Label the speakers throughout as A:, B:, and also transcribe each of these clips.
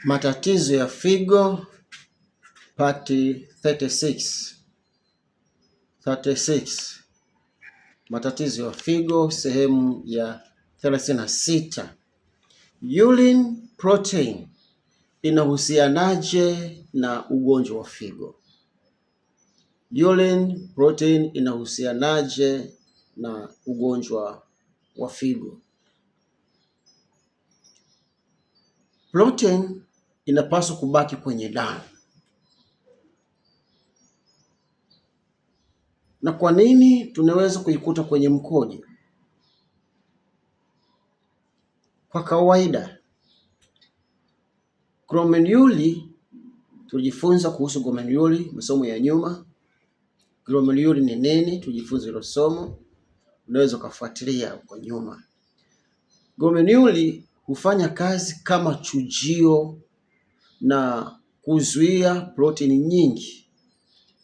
A: Matatizo ya figo part 36. Matatizo ya figo sehemu ya 36. Urine protein inahusianaje na ugonjwa wa figo? Urine protein inahusianaje na ugonjwa wa figo? Protein inapaswa kubaki kwenye damu. Na kwa nini tunaweza kuikuta kwenye mkojo? Kwa kawaida, glomeruli, tulijifunza kuhusu glomeruli masomo ya nyuma. Glomeruli ni nini? Tujifunza hilo somo, unaweza kufuatilia huko nyuma. Glomeruli hufanya kazi kama chujio na kuzuia protini nyingi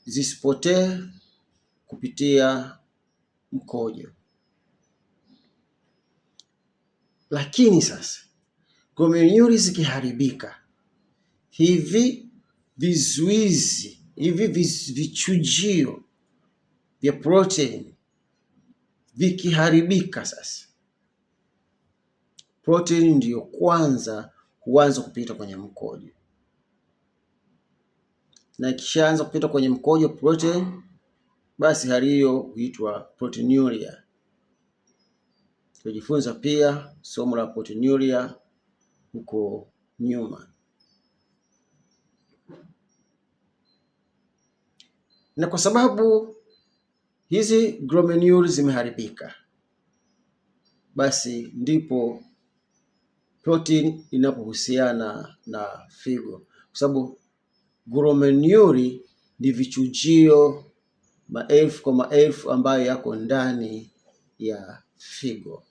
A: zisipotee kupitia mkojo. Lakini sasa glomeruli zikiharibika, hivi vizuizi, vichujio vya protein vikiharibika, sasa protein ndiyo kwanza huanza kupita kwenye mkojo, na ikishaanza kupita kwenye mkojo protein, basi hali hiyo huitwa proteinuria. Tulijifunza pia somo la proteinuria huko nyuma. Na kwa sababu hizi glomeruli zimeharibika, basi ndipo protein inapohusiana na figo, kwa sababu glomeruli ni vichujio maelfu kwa maelfu ambayo yako ndani ya figo.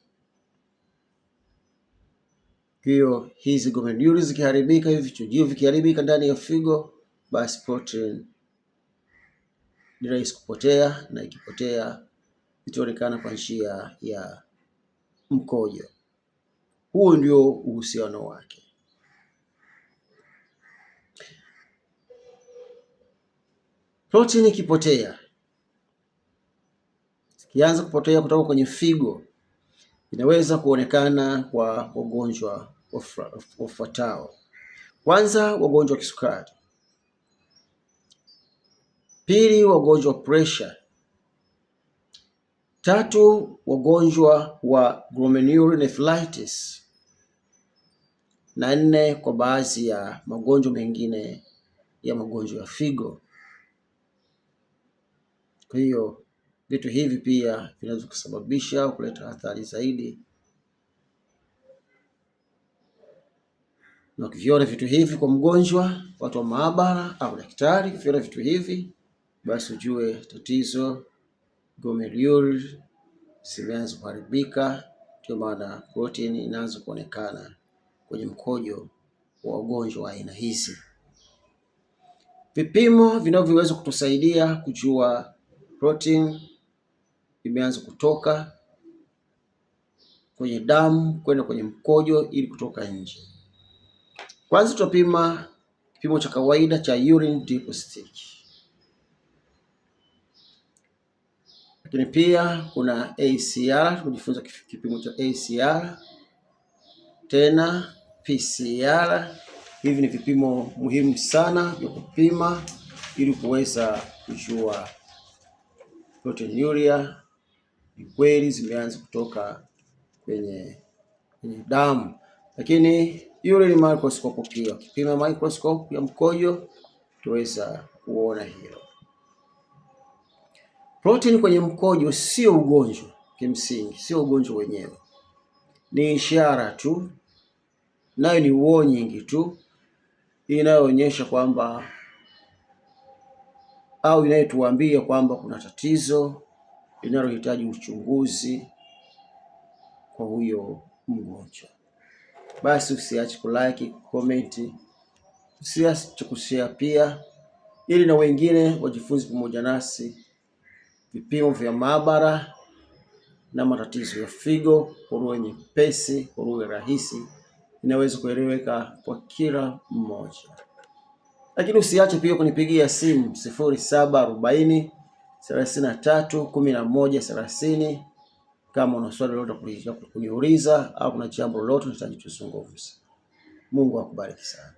A: Hiyo hizi glomeruli zikiharibika, hivi vichujio vikiharibika ndani ya figo, basi protein ni rahisi kupotea, na ikipotea itaonekana kwa njia ya mkojo. Huo ndio uhusiano wake. Protein ikipotea, ikianza kupotea kutoka kwenye figo, inaweza kuonekana kwa wagonjwa wafuatao. Kwanza, wagonjwa wa kisukari. Pili, wagonjwa wa pressure. Tatu, wagonjwa wa glomerulonephritis. Na nne, kwa baadhi ya magonjwa mengine ya magonjwa ya figo. Kwa hiyo vitu hivi pia vinaweza kusababisha kuleta athari zaidi, na ukiviona vitu hivi kwa mgonjwa, watu wa maabara au daktari ukiviona vitu hivi, basi ujue tatizo glomeruli zimeanza kuharibika. Ndio maana protein inaanza kuonekana kwenye mkojo wa wagonjwa wa aina hizi. Vipimo vinavyoweza kutusaidia kujua protein imeanza kutoka kwenye damu kwenda kwenye mkojo ili kutoka nje. Kwanza tutapima kipimo cha kawaida cha urine deposit. Lakini pia kuna ACR, tujifunza kipimo cha ACR, tena PCR. Hivi ni vipimo muhimu sana vya kupima ili kuweza kujua proteinuria ni kweli zimeanza kutoka kwenye damu. Lakini urine microscope pia, ukipima microscope ya mkojo tuweza kuona hilo. Protein kwenye mkojo sio ugonjwa, kimsingi sio ugonjwa wenyewe, ni ishara tu, nayo ni warning tu inayoonyesha kwamba au inayotuambia kwamba kuna tatizo linalohitaji uchunguzi kwa huyo mgonjwa. Basi usiache kulike, comment, usiache kushare pia, ili na wengine wajifunze pamoja nasi vipimo vya maabara na matatizo ya figo kwa lugha nyepesi, kwa lugha rahisi inaweza kueleweka kwa kila mmoja. Lakini usiache pia kunipigia simu 0740 33 11 30 kama una swali lolote kuniuliza au kuna jambo lolote unahitaji tuzungumze. Mungu akubariki sana.